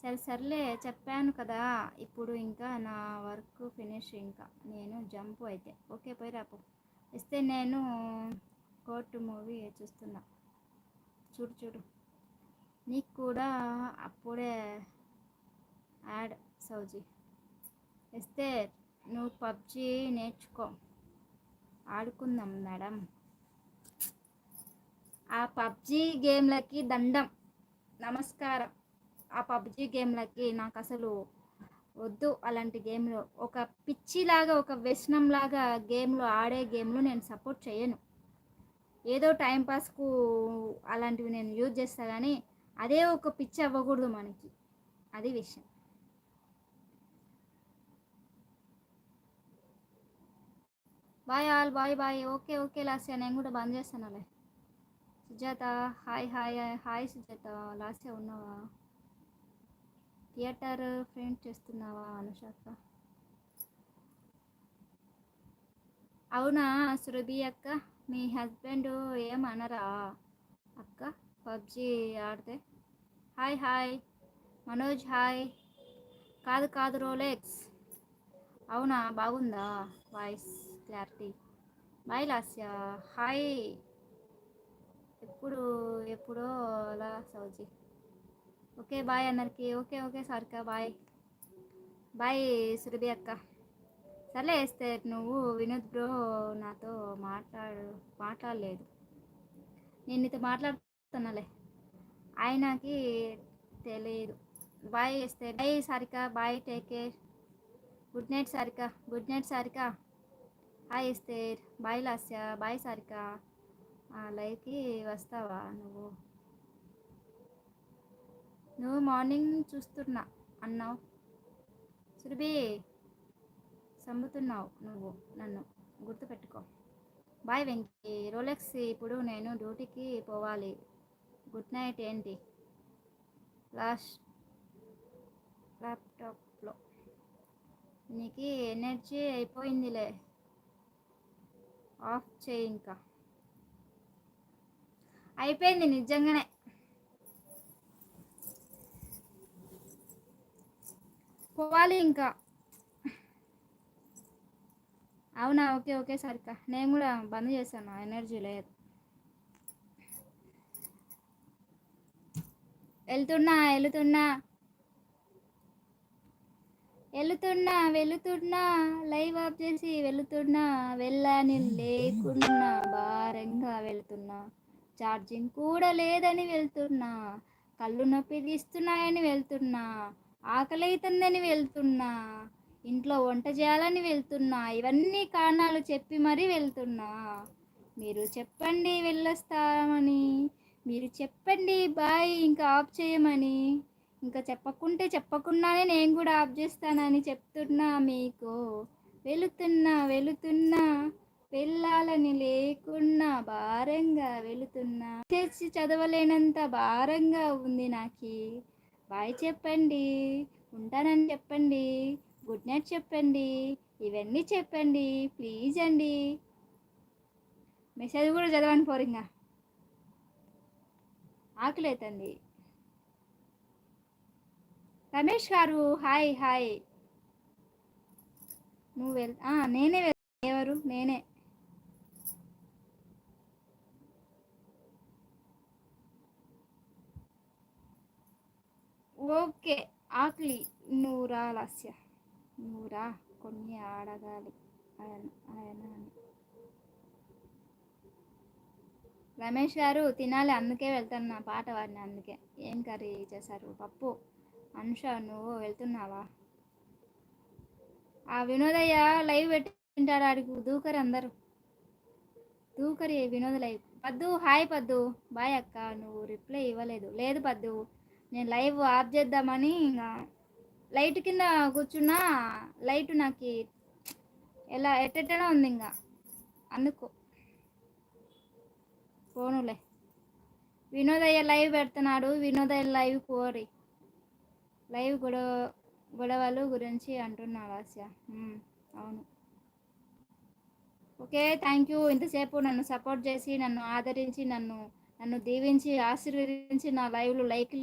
సరే సర్లే చెప్పాను కదా. ఇప్పుడు ఇంకా నా వర్క్ ఫినిష్. ఇంకా నేను జంప్ అయితే ఓకే పోయి రాపు ఇస్తే నేను కోర్టు మూవీ చూస్తున్నా. చూడు చూడు నీకు కూడా అప్పుడే యాడ్ సౌజీ ఇస్తే నువ్వు పబ్జి నేర్చుకో ఆడుకుందాం మేడం. ఆ పబ్జి గేమ్లకి దండం నమస్కారం. ఆ పబ్జి గేమ్లకి నాకు అసలు వద్దు. అలాంటి గేమ్లో ఒక పిచ్చిలాగా ఒక వ్యసనంలాగా గేమ్లో ఆడే గేమ్లు నేను సపోర్ట్ చేయను. ఏదో టైంపాస్కు అలాంటివి నేను యూజ్ చేస్తా, కానీ అదే ఒక పిచ్చి అవ్వకూడదు మనకి. అది విషయం. Bye all, bye bye. Okay okay Lasya, నేను కూడా బంద్ చేస్తానులే. Sujatha hi hi hi Sujatha. Lasya ఉన్నావా? థియేటర్ ఫ్రెండ్ చేస్తున్నావా అనుషాక? అవునా సురభి అక్క, మీ హస్బెండ్ ఏమనరా అక్క పబ్జి ఆడితే? Hi hi Manoj hi. కాదు కాదు రోలెక్స్. అవునా బాగుందా voice clarity? Bye Lasya hi. ఎప్పుడు ఎప్పుడో అలా సౌజీ. ఓకే బాయ్ అందరికి. Okay okay Sarika bye bye Surabhi అక్క. సర్లే వేస్తే నువ్వు వినోద్ బ్రో నాతో మాట్లాడలేదు. నేను నీతో మాట్లాడుతున్నాలే, ఆయనకి తెలియదు. బాయ్ వేస్తే bye Sarika. Bye take care. Good night Sarika. Good night Sarika. Hi వేస్తే బాయ్ లాస్య. బాయ్ సారిక. లైవ్కి వస్తావా నువ్వు? నువ్వు మార్నింగ్ చూస్తున్నా అన్నావు సురభి. చంపుతున్నావు నువ్వు నన్ను, గుర్తుపెట్టుకో. బాయ్ వెంకీ. రోలెక్స్ ఇప్పుడు నేను డ్యూటీకి పోవాలి. Good night. ఏంటి లాస్ట్ ల్యాప్టాప్లో నీకు ఎనర్జీ అయిపోయిందిలే, ఆఫ్ చేయి. ఇంకా అయిపోయింది నిజంగానే. పోవాలి ఇంకా. అవునా ఓకే ఓకే సరిక. నేను కూడా బంద్ చేశాను, ఎనర్జీ లేదు. వెళ్తున్నా వెళుతున్నా వెళుతున్నా వెళుతున్నా లైవ్ ఆఫ్ చేసి వెళుతున్నా. వెళ్ళని లేకున్నా భారంగా వెళ్తున్నా. ఛార్జింగ్ కూడా లేదని వెళ్తున్నా. కళ్ళు నొప్పి తీస్తున్నాయని వెళ్తున్నా. ఆకలి అవుతుందని వెళ్తున్నా. ఇంట్లో వంట చేయాలని వెళ్తున్నా. ఇవన్నీ కారణాలు చెప్పి మరీ వెళ్తున్నా. మీరు చెప్పండి వెళ్ళొస్తామని, మీరు చెప్పండి బాయ్ ఇంకా ఆఫ్ చేయమని. ఇంకా చెప్పకుండానే నేను కూడా ఆఫ్ చేస్తానని చెప్తున్నా మీకు. వెళుతున్నా వెళుతున్నా వెళ్ళాలని లేకున్నా భారంగా వెళుతున్నా. చేసి చదవలేనంత భారంగా ఉంది నాకు. బాయ్ చెప్పండి, ఉంటానని చెప్పండి, గుడ్ నైట్ చెప్పండి, ఇవన్నీ చెప్పండి ప్లీజ్ అండి. మెసేజ్ కూడా చదవని పోరింగా. ఆకలి అవుతుంది. రమేష్ గారు హాయ్ హాయ్. నువ్వు నేనే ఎవరు? నేనే. ఓకే ఆకలి. నువ్వు రా లాస్య, నువ్వు రా. కొన్ని అడగాలి ఆయన అని. రమేష్ గారు తినాలి, అందుకే వెళ్తున్నా. పాట పాడిన అందుకే. ఏం కర్రీ చేశారు? పప్పు. అనుష నువ్వు వెళ్తున్నావా? ఆ వినోదయ్య లైవ్ పెట్టింటాడు, ఆడికి దూకరు అందరు. దూకరి వినోద్ లైవ్. పద్దు హాయ్ పద్దు. బాయ్ అక్క. నువ్వు రిప్లై ఇవ్వలేదు. లేదు పద్దు, నేను లైవ్ ఆఫ్ చేద్దామని ఇంకా లైట్ కింద కూర్చున్నా. లైట్ నాకు ఎలా ఎట్టెట్టనో ఉంది ఇంకా, అందుకు ఫోనులే. వినోదయ్య లైవ్ పెడుతున్నాడు. వినోదయ్య లైవ్ కోరి లైవ్ గొడవలు గురించి అంటున్నాడు ఆశ. అవును. Okay thank you. ఇంతసేపు నన్ను సపోర్ట్ చేసి, నన్ను ఆదరించి, నన్ను దీవించి, ఆశీర్వదించి నా లైవ్లు లైక్లు